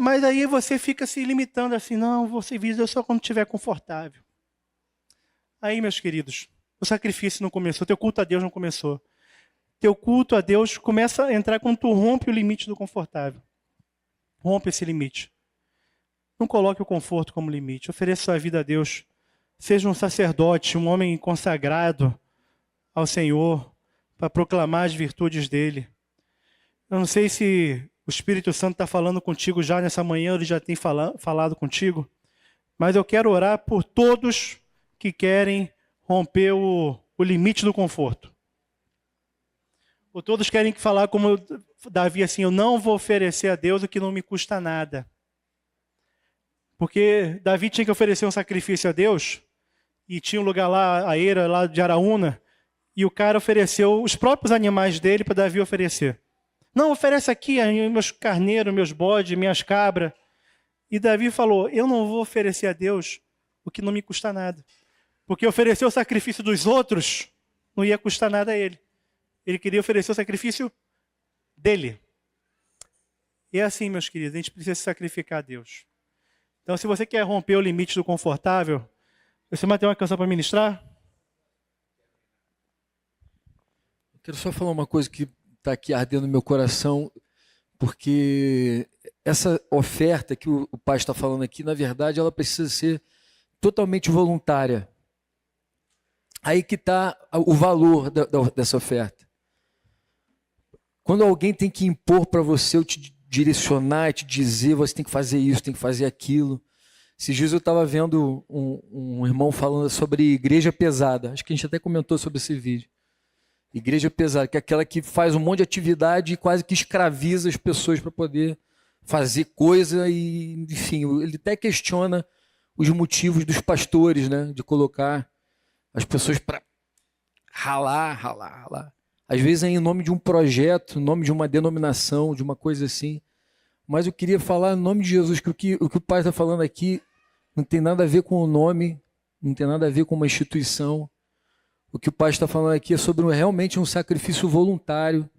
Mas aí você fica se limitando assim, não, vou servir Deus só quando estiver confortável. Aí, meus queridos, o sacrifício não começou, teu culto a Deus não começou. Teu culto a Deus começa a entrar quando tu rompe o limite do confortável. Rompe esse limite. Não coloque o conforto como limite. Ofereça sua vida a Deus. Seja um sacerdote, um homem consagrado ao Senhor para proclamar as virtudes dele. Eu não sei se o Espírito Santo está falando contigo já nessa manhã, ele já tem falado contigo, mas eu quero orar por todos que querem romper o limite do conforto. Ou todos querem falar como Davi, assim, eu não vou oferecer a Deus o que não me custa nada. Porque Davi tinha que oferecer um sacrifício a Deus, e tinha um lugar lá, a eira lá de Araúna, e o cara ofereceu os próprios animais dele para Davi oferecer. Não, oferece aqui meus carneiros, meus bodes, minhas cabras. E Davi falou, eu não vou oferecer a Deus o que não me custa nada. Porque oferecer o sacrifício dos outros não ia custar nada a ele. Ele queria oferecer o sacrifício dele. E é assim, meus queridos, a gente precisa se sacrificar a Deus. Então, se você quer romper o limite do confortável, você vai ter uma canção para ministrar? Eu quero só falar uma coisa que está aqui ardendo no meu coração, porque essa oferta que o pai está falando aqui, na verdade, ela precisa ser totalmente voluntária. Aí que está o valor dessa oferta. Quando alguém tem que impor para você, ou te direcionar, te dizer, você tem que fazer isso, tem que fazer aquilo. Esses dias eu estava vendo um irmão falando sobre igreja pesada. Acho que a gente até comentou sobre esse vídeo. Igreja pesada, que é aquela que faz um monte de atividade e quase que escraviza as pessoas para poder fazer coisa e, enfim, ele até questiona os motivos dos pastores, né, de colocar as pessoas para ralar. Às vezes é em nome de um projeto, em nome de uma denominação, de uma coisa assim. Mas eu queria falar em nome de Jesus, que o que o pai está falando aqui não tem nada a ver com o nome, não tem nada a ver com uma instituição. O que o pai está falando aqui é sobre realmente um sacrifício voluntário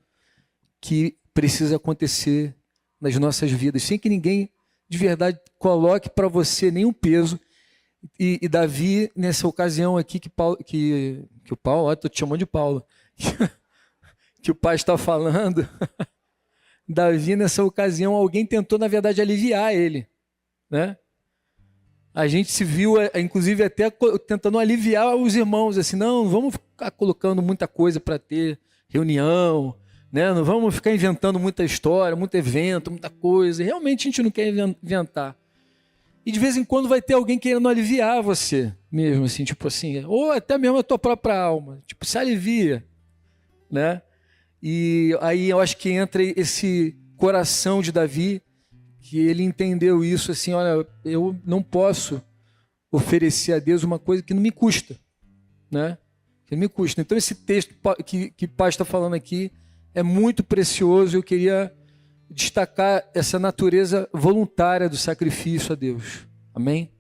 que precisa acontecer nas nossas vidas, sem que ninguém de verdade coloque para você nenhum peso. E Davi, nessa ocasião aqui, que o Paulo, estou te chamando de Paulo, que o pai está falando, Davi, nessa ocasião, alguém tentou, na verdade, aliviar ele, né? A gente se viu, inclusive, até tentando aliviar os irmãos, assim, não vamos ficar colocando muita coisa para ter reunião, né? Não vamos ficar inventando muita história, muito evento, muita coisa. Realmente a gente não quer inventar. E de vez em quando vai ter alguém querendo aliviar você mesmo, assim, tipo assim, ou até mesmo a tua própria alma, tipo, se alivia, né? E aí eu acho que entra esse coração de Davi, que ele entendeu isso assim, olha, eu não posso oferecer a Deus uma coisa que não me custa, né? Que não me custa. Então esse texto que o pai está falando aqui é muito precioso. Eu queria destacar essa natureza voluntária do sacrifício a Deus. Amém?